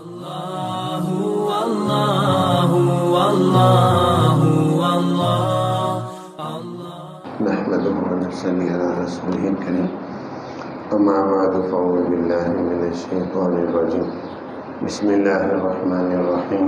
اللہ اللہ اللہ اللہ نحمده ونصلي على رسوله الكريم اما بعد فاعوذ بالله من الشيطان الرجيم بسم الله الرحمن الرحيم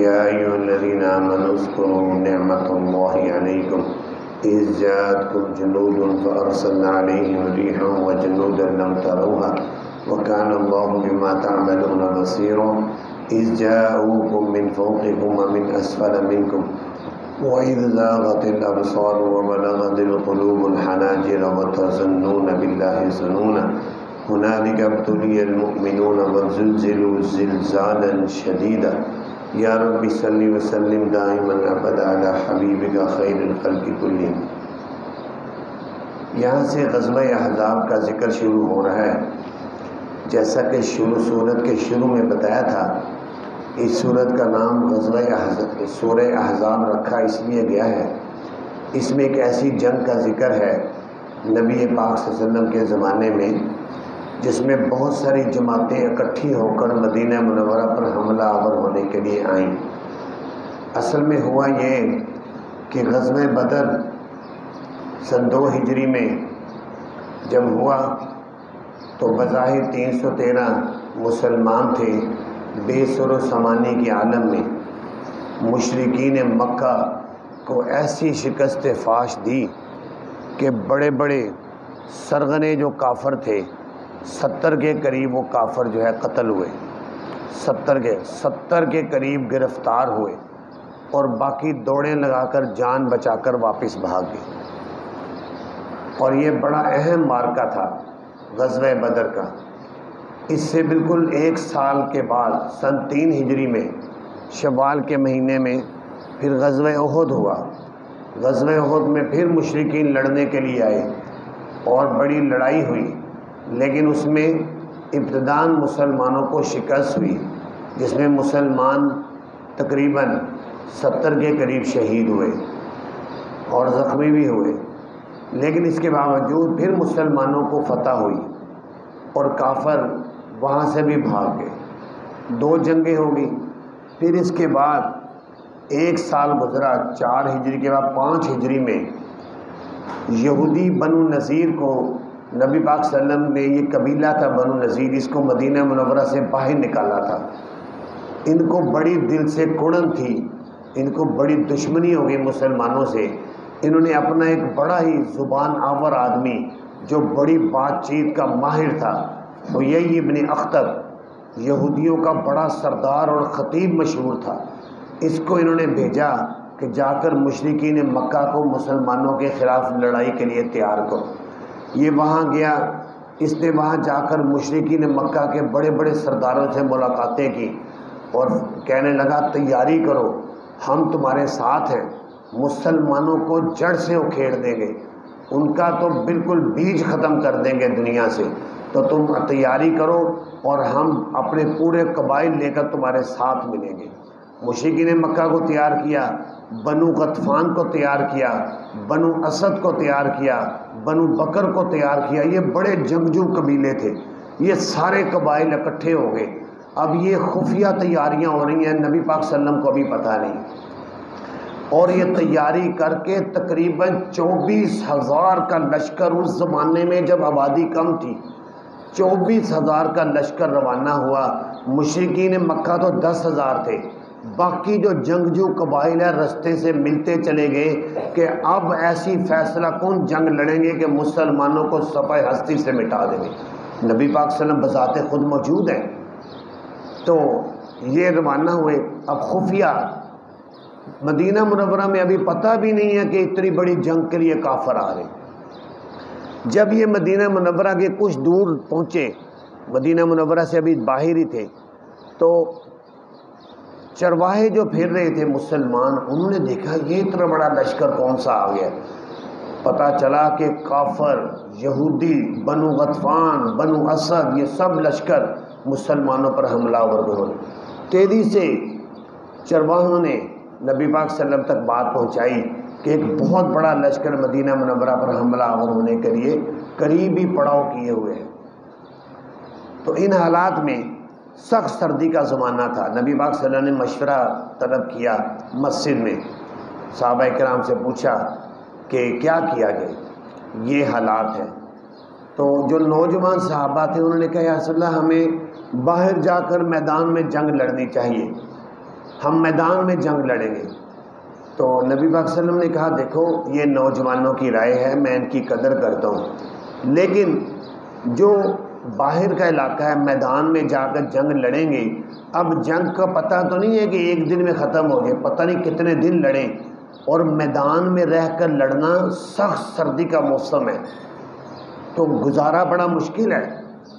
يا أيها الذين آمنوا اذكروا نعمة الله عليكم إذ جاءتكم جنود فأرسلنا عليهم ريحا وجنودا لم تروها وكان الله بما تعملون بصيرا إذ جاءوكم من فوقكم ومن أسفل منكم وإذ زاغت الأبصار وبلغت القلوب الحناجر وتظنون بالله الظنونا هنالك ابتلي المؤمنون وزلزلوا زلزالا شديدا یا رب صلی وسلم دائما ابدا علی حبیبک خیر الخلق کلہم۔ یہاں سے غزوہ احزاب کا ذکر شروع ہو رہا ہے۔ جیسا کہ سورت کے شروع میں بتایا تھا، اس سورت کا نام غزوہ احزاب سورہ احزاب رکھا اس لیے گیا ہے، اس میں ایک ایسی جنگ کا ذکر ہے نبی پاک صلی اللہ علیہ وسلم کے زمانے میں، جس میں بہت ساری جماعتیں اکٹھی ہو کر مدینہ منورہ پر حملہ آور ہونے کے لیے آئیں۔ اصل میں ہوا یہ کہ غزوہ بدر سن 2 ہجری میں جب ہوا تو بظاہر 313 مسلمان تھے بے سر و سامانی کے عالم میں۔ مشرکین مکہ کو ایسی شکست فاش دی کہ بڑے بڑے سرغنے جو کافر تھے 70 کے قریب وہ کافر جو ہے قتل ہوئے، 70 کے قریب گرفتار ہوئے، اور باقی دوڑیں لگا کر جان بچا کر واپس بھاگ گئے۔ اور یہ بڑا اہم معرکہ تھا غزوہ بدر کا۔ اس سے بالکل 1 سال کے بعد سن 3 ہجری میں شوال کے مہینے میں پھر غزوہ احد ہوا۔ غزوہ احد میں پھر مشرکین لڑنے کے لیے آئے اور بڑی لڑائی ہوئی، لیکن اس میں ابتداءً مسلمانوں کو شکست ہوئی، جس میں مسلمان تقریباً 70 کے قریب شہید ہوئے اور زخمی بھی ہوئے، لیکن اس کے باوجود پھر مسلمانوں کو فتح ہوئی اور کافر وہاں سے بھی بھاگ گئے۔ 2 جنگیں ہو گئی۔ پھر اس کے بعد 1 سال گزرا، 4 ہجری کے بعد 5 ہجری میں یہودی بنو نذیر کو نبی پاک صلی اللہ علیہ وسلم نے، یہ قبیلہ تھا بنو نذیر، اس کو مدینہ منورہ سے باہر نکالا تھا۔ ان کو بڑی دل سے کڑن تھی، ان کو بڑی دشمنی ہو گئی مسلمانوں سے۔ انہوں نے اپنا ایک بڑا ہی زبان آور آدمی جو بڑی بات چیت کا ماہر تھا، حیی ابن اخطب، یہودیوں کا بڑا سردار اور خطیب مشہور تھا، اس کو انہوں نے بھیجا کہ جا کر مشرکین مکہ کو مسلمانوں کے خلاف لڑائی کے لیے تیار کرو۔ یہ وہاں گیا، اس نے وہاں جا کر مشرکین مکہ کے بڑے بڑے سرداروں سے ملاقاتیں کی اور کہنے لگا تیاری کرو، ہم تمہارے ساتھ ہیں، مسلمانوں کو جڑ سے اکھیڑ دیں گے، ان کا تو بالکل بیج ختم کر دیں گے دنیا سے، تو تم تیاری کرو اور ہم اپنے پورے قبائل لے کر تمہارے ساتھ ملیں گے۔ مشرکین مکہ کو تیار کیا، بنو غطفان کو تیار کیا، بنو اسد کو تیار کیا، بنو بکر کو تیار کیا۔ یہ بڑے جنگجو قبیلے تھے، یہ سارے قبائل اکٹھے ہو گئے۔ اب یہ خفیہ تیاریاں ہو رہی ہیں، نبی پاک صلی اللہ علیہ وسلم کو ابھی پتہ نہیں، اور یہ تیاری کر کے تقریباً 24,000 کا لشکر، اس زمانے میں جب آبادی کم تھی 24,000 کا لشکر روانہ ہوا۔ مشرکین مکہ تو 10,000 تھے، باقی جو جنگجو قبائل ہیں رستے سے ملتے چلے گئے کہ اب ایسی فیصلہ کن جنگ لڑیں گے کہ مسلمانوں کو صفحہ ہستی سے مٹا دیں گے۔ نبی پاک صلی اللہ علیہ وسلم بذات خود موجود ہیں، تو یہ روانہ ہوئے۔ اب خفیہ مدینہ منورہ میں ابھی پتہ بھی نہیں ہے کہ اتنی بڑی جنگ کے لیے کافر آ رہے۔ جب یہ مدینہ منورہ کے کچھ دور پہنچے، مدینہ منورہ سے ابھی باہر ہی تھے، تو چرواہے جو پھر رہے تھے مسلمان، انہوں نے دیکھا یہ اتنا بڑا لشکر کون سا آ گیا۔ پتہ چلا کہ کافر، یہودی، بنو غطفان، بنو اسد، یہ سب لشکر مسلمانوں پر حملہ آور ہوئے۔ تیزی سے چرواہوں نے نبی پاک صلی اللہ علیہ وسلم تک بات پہنچائی کہ ایک بہت بڑا لشکر مدینہ منورہ پر حملہ آور ہونے کے لیے قریب ہی پڑاؤ کیے ہوئے ہیں۔ تو ان حالات میں سخت سردی کا زمانہ تھا. نبی پاک صلی اللہ علیہ وسلم نے مشورہ طلب کیا مسجد میں. صحابہ کرام سے پوچھا کہ کیا کیا جائے، یہ حالات ہیں. تو جو نوجوان صحابہ تھے انہوں نے کہا یا رسول اللہ ہمیں باہر جا کر میدان میں جنگ لڑنی چاہیے، ہم میدان میں جنگ لڑیں گے. تو نبی پاک صلی اللہ علیہ وسلم نے کہا دیکھو یہ نوجوانوں کی رائے ہے، میں ان کی قدر کرتا ہوں، لیکن جو باہر کا علاقہ ہے میدان میں جا کر جنگ لڑیں گے. اب جنگ کا پتہ تو نہیں ہے کہ ایک دن میں ختم ہو جائے، پتہ نہیں کتنے دن لڑیں، اور میدان میں رہ کر لڑنا سخت سردی کا موسم ہے تو گزارا بڑا مشکل ہے.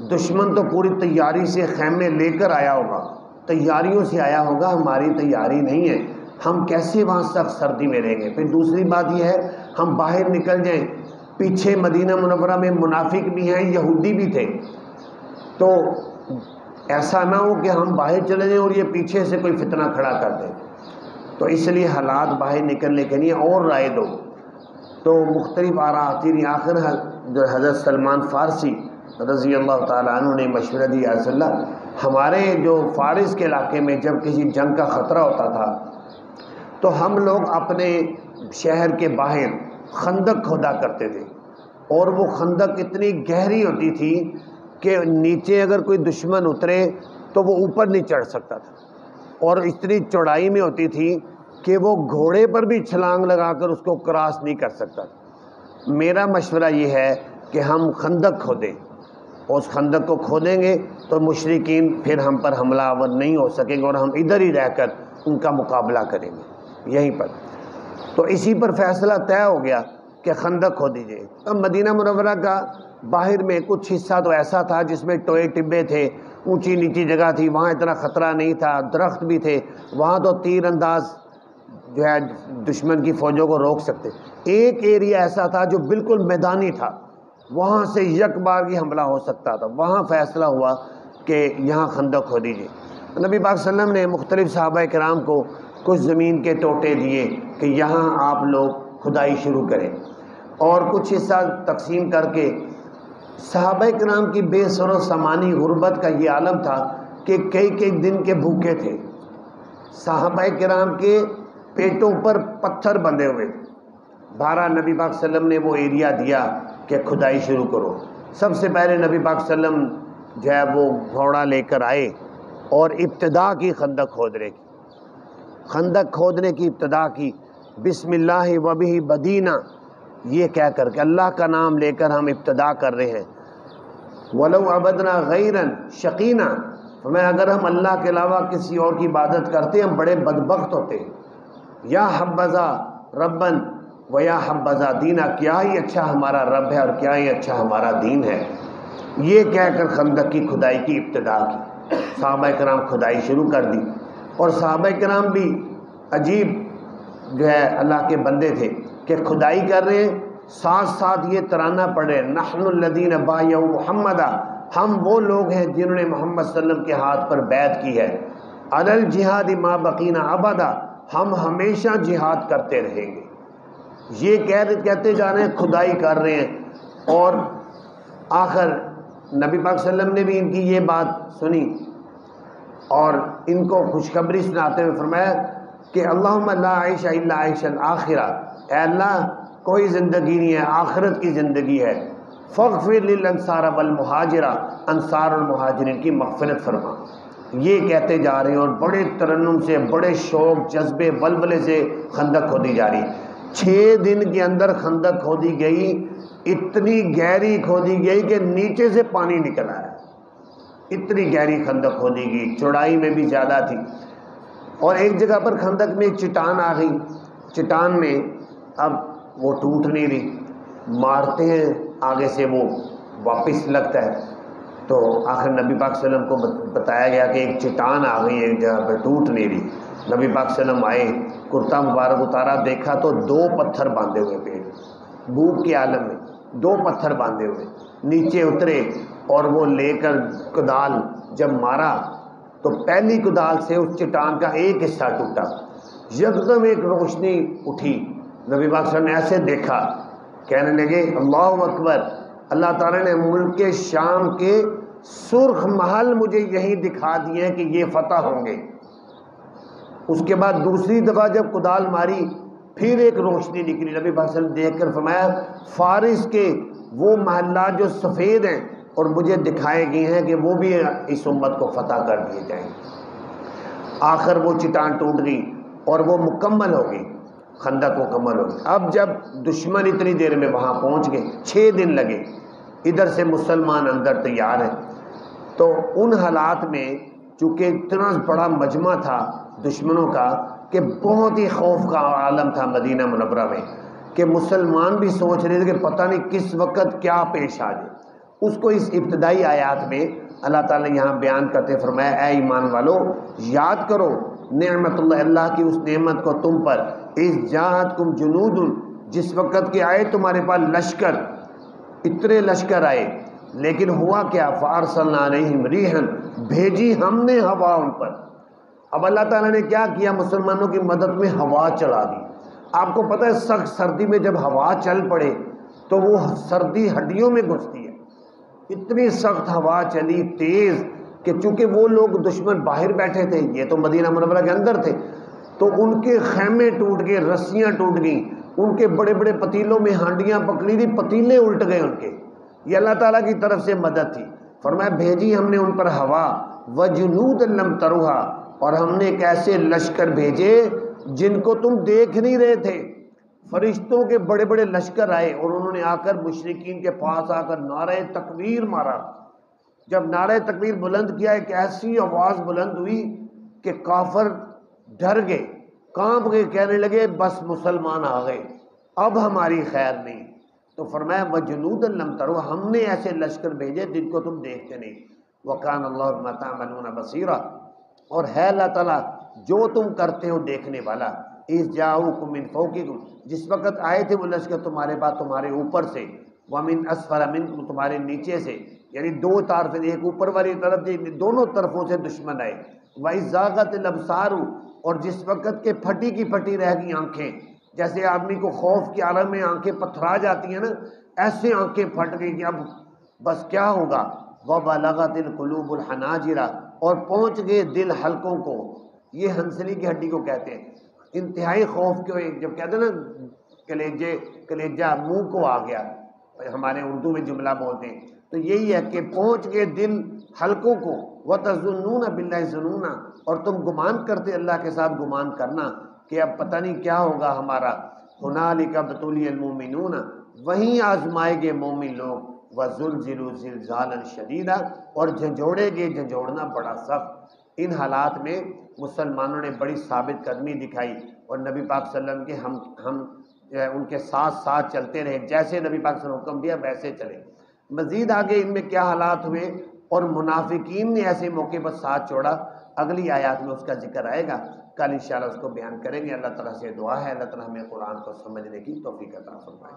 دشمن تو پوری تیاری سے خیمے لے کر آیا ہوگا، تیاریوں سے آیا ہوگا، ہماری تیاری نہیں ہے، ہم کیسے وہاں سخت سردی میں رہیں گے. پھر دوسری بات یہ ہے ہم باہر نکل جائیں، پیچھے مدینہ منورہ میں منافق بھی ہیں، یہودی بھی تھے، تو ایسا نہ ہو کہ ہم باہر چلے جائیں اور یہ پیچھے سے کوئی فتنہ کھڑا کر دیں. تو اس لیے حالات باہر نکلنے کے لیے اور رائے دو. تو مختلف آراء آتی رہی. آخر جو حضرت سلمان فارسی رضی اللہ تعالیٰ عنہ نے مشورہ دیا یا رسول اللہ ہمارے جو فارس کے علاقے میں جب کسی جنگ کا خطرہ ہوتا تھا تو ہم لوگ اپنے شہر کے باہر خندق کھودا کرتے تھے، اور وہ خندق اتنی گہری ہوتی تھی کہ نیچے اگر کوئی دشمن اترے تو وہ اوپر نہیں چڑھ سکتا تھا، اور اتنی چوڑائی میں ہوتی تھی کہ وہ گھوڑے پر بھی چھلانگ لگا کر اس کو کراس نہیں کر سکتا تھا. میرا مشورہ یہ ہے کہ ہم خندق کھودیں، اور اس خندق کو کھودیں گے تو مشرکین پھر ہم پر حملہ آور نہیں ہو سکیں گے، اور ہم ادھر ہی رہ کر ان کا مقابلہ کریں گے یہیں پر. تو اسی پر فیصلہ طے ہو گیا کہ خندق کھودی جائے. اب مدینہ منورہ کا باہر میں کچھ حصہ تو ایسا تھا جس میں ٹوئے ٹبے تھے، اونچی نیچی جگہ تھی، وہاں اتنا خطرہ نہیں تھا، درخت بھی تھے، وہاں تو تیر انداز جو ہے دشمن کی فوجوں کو روک سکتے. ایک ایریا ایسا تھا جو بالکل میدانی تھا، وہاں سے یک بار کی حملہ ہو سکتا تھا. وہاں فیصلہ ہوا کہ یہاں خندق کھودی جائے. نبی پاک صلی اللہ علیہ وسلم نے مختلف صحابہ کرام کو کچھ زمین کے ٹوٹے دیے کہ یہاں آپ لوگ کھدائی شروع کریں، اور کچھ حصہ تقسیم کر کے. صحابہ کرام کی بے سر و سامانی غربت کا یہ عالم تھا کہ کئی کئی دن کے بھوکے تھے. صحابہ کرام کے پیٹوں پر پتھر بندھے ہوئے. بارہ نبی پاک صلی اللہ علیہ وسلم نے وہ ایریا دیا کہ کھدائی شروع کرو. سب سے پہلے نبی پاک صلی اللہ علیہ وسلم جو ہے وہ گھوڑا لے کر آئے اور ابتدا کی خندق کھودنے کی. خندق کھودنے کی ابتدا کی. بسم اللہ وبہ بدینا، یہ کہہ کر کہ اللہ کا نام لے کر ہم ابتدا کر رہے ہیں. ولو عبدنا غیرا شقینا، میں اگر ہم اللہ کے علاوہ کسی اور کی عبادت کرتے ہم بڑے بدبخت ہوتے. یا حبذا ربن و یا حبذا دینا، کیا ہی اچھا ہمارا رب ہے اور کیا ہی اچھا ہمارا دین ہے. یہ کہہ کر خندق کی کھدائی کی ابتدا کی. صحابہ کرام کھدائی شروع کر دی، اور صحابہ کرام بھی عجیب جو ہے اللہ کے بندے تھے کہ کھدائی کر رہے ہیں، ساتھ ساتھ یہ ترانہ پڑھ رہے ہیں نحن الذین بایعوا محمدا، ہم وہ لوگ ہیں جنہوں نے محمد صلی اللہ علیہ وسلم کے ہاتھ پر بیعت کی ہے. علی الجہاد ما بقینا ابدا، ہم ہمیشہ جہاد کرتے رہیں گے. یہ کہتے جا رہے ہیں، کھدائی کر رہے ہیں. اور آخر نبی پاک صلی اللہ علیہ وسلم نے بھی ان کی یہ بات سنی اور ان کو خوشخبری سناتے ہوئے فرمایا کہ اللہم لا عیش الا عیش الاخرہ، اے اللہ کوئی زندگی نہیں ہے، آخرت کی زندگی ہے. فاغفر للانصار والمہاجرہ، انصار اور مہاجرین کی مغفرت فرما. یہ کہتے جا رہے ہیں اور بڑے ترنم سے، بڑے شوق جذبے ولولے سے خندق کھودی جا رہی. 6 دن کے اندر خندق کھودی گئی، اتنی گہری کھودی گئی کہ نیچے سے پانی نکل آیا. اتنی گہری خندق کھودی گئی، چوڑائی میں بھی زیادہ تھی. اور ایک جگہ پر خندق میں ایک چٹان آ گئی. چٹان میں اب وہ ٹوٹ نہیں رہی، مارتے ہیں آگے سے وہ واپس لگتا ہے. تو آخر نبی پاک صلی اللہ علیہ وسلم کو بتایا گیا کہ ایک چٹان آ گئی ایک جگہ پہ، ٹوٹ نہیں رہی. نبی پاک صلی اللہ علیہ وسلم آئے، کرتا مبارک اتارا، دیکھا تو 2 پتھر باندھے ہوئے پیٹ، بھوک کے عالم میں 2 پتھر باندھے ہوئے. نیچے اترے اور وہ لے کر کدال جب مارا تو پہلی کدال سے اس چٹان کا ایک حصہ ٹوٹا. یکدم ایک روشنی اٹھی. نبی پاک صلی اللہ علیہ وسلم نے ایسے دیکھا، کہنے لگے اللہ اکبر، اللہ تعالیٰ نے ملک شام کے سرخ محل مجھے یہی دکھا دیے کہ یہ فتح ہوں گے۔ اس کے بعد دوسری دفعہ جب کدال ماری پھر ایک روشنی نکلی، نبی پاک صلی اللہ علیہ وسلم دیکھ کر فرمایا فارس کے وہ محلات جو سفید ہیں اور مجھے دکھائے گئے ہیں کہ وہ بھی اس امت کو فتح کر دیے جائیں۔ آخر وہ چٹان ٹوٹ گئی اور وہ مکمل ہو گئی، خندق مکمل ہو گئی۔ اب جب دشمن اتنی دیر میں وہاں پہنچ گئے، 6 دن لگے، ادھر سے مسلمان اندر تیار ہیں، تو ان حالات میں چونکہ اتنا بڑا مجمع تھا دشمنوں کا کہ بہت ہی خوف کا عالم تھا مدینہ منورہ میں، کہ مسلمان بھی سوچ رہے تھے کہ پتہ نہیں کس وقت کیا پیش آ جائے۔ اس کو اس ابتدائی آیات میں اللہ تعالیٰ نے یہاں بیان کرتے فرمایا اے ایمان والو یاد کرو نعمت اللہ کی اس نعمت کو تم پر، اذ جاءتکم جنود، جس وقت کہ آئے تمہارے پاس لشکر، اتنے لشکر آئے، لیکن ہوا کیا فارسلنا علیہم ریحا، بھیجی ہم نے ہوا ان پر۔ اب اللہ تعالیٰ نے کیا کیا؟ مسلمانوں کی مدد میں ہوا چلا دی۔ آپ کو پتہ ہے سخت سردی میں جب ہوا چل پڑے تو وہ سردی ہڈیوں میں گھستی ہے، اتنی سخت ہوا چلی تیز کہ چونکہ وہ لوگ دشمن باہر بیٹھے تھے، یہ تو مدینہ منورہ کے اندر تھے، تو ان کے خیمے ٹوٹ گئے، رسیاں ٹوٹ گئیں، ان کے بڑے بڑے پتیلوں میں ہانڈیاں پکڑی تھی، پتیلے الٹ گئے ان کے۔ یہ اللہ تعالیٰ کی طرف سے مدد تھی۔ فرمایا بھیجی ہم نے ان پر ہوا، وجنودا لم تروہا، اور ہم نے ایک ایسے لشکر بھیجے جن کو تم دیکھ نہیں رہے تھے۔ فرشتوں کے بڑے بڑے لشکر آئے اور انہوں نے آ کر مشرکین کے پاس آ کر نعرہ تکبیر مارا۔ جب نعرہ تکبیر بلند کیا ایک ایسی آواز بلند ہوئی کہ کافر ڈر گئے، کانپ گئے، کہنے لگے بس مسلمان آ گئے، اب ہماری خیر نہیں۔ تو فرمایا وجنودا لم تروا، ہم نے ایسے لشکر بھیجے جن کو تم دیکھتے نہیں۔ وکان اللہ بما تعملون بصیرا، اور ہے اللہ تعالیٰ جو تم کرتے ہو دیکھنے والا۔ اذ جاؤکم من فوقکم، جس وقت آئے تھے وہ لشکر تمہارے پاس تمہارے اوپر سے، ومن اسفل منکم، تمہارے نیچے سے، یعنی دو طرف، ایک اوپر والی طرف تھی، دونوں طرفوں سے دشمن آئے۔ وَإِذ زَاغَتِ الْأَبْصَارُ، اور جس وقت کے پھٹی کی پھٹی رہ گئی آنکھیں، جیسے آدمی کو خوف کی عالم میں آنکھیں پتھرا جاتی ہیں نا، ایسے آنکھیں پھٹ گئی کہ اب بس کیا ہوگا۔ وَبَلَغَتِ الْقُلُوبُ الْحَنَاجِرَ، اور پہنچ گئے دل حلقوں کو، یہ ہنسلی کی ہڈی کو کہتے ہیں۔ انتہائی خوف کے جب کہتے ہیں نا کلیجہ منہ کو آ گیا، ہمارے اردو میں جملہ بولتے ہیں، تو یہی ہے کہ پہنچ گئے دل حلقوں کو۔ وَتَظُنُّونَ بِاللَّهِ ظُنُونَا، اور تم گمان کرتے اللہ کے ساتھ گمان کرنا کہ اب پتہ نہیں کیا ہوگا ہمارا۔ هُنَالِكَ ابْتُلِيَ الْمُؤْمِنُونَ، وہیں آزمائے گے مومن لوگ۔ وَزُلْزِلُوا زِلْزَالًا شَدِيدًا، اور جھنجھوڑے گے جھنجھوڑنا بڑا سخت۔ ان حالات میں مسلمانوں نے بڑی ثابت قدمی دکھائی اور نبی پاک صلی اللہ علیہ وسلم کے ہم ان کے ساتھ ساتھ چلتے رہے، جیسے نبی پاک صلی اللہ علیہ وسلم نے حکم دیا ویسے چلے۔ مزید آگے ان میں کیا حالات ہوئے اور منافقین نے ایسے موقع پر ساتھ چھوڑا، اگلی آیات میں اس کا ذکر آئے گا، کل انشاءاللہ اس کو بیان کریں گے۔ اللہ تعالیٰ سے دعا ہے اللہ تعالیٰ ہمیں قرآن کو سمجھنے کی توفیق عطا فرمائے۔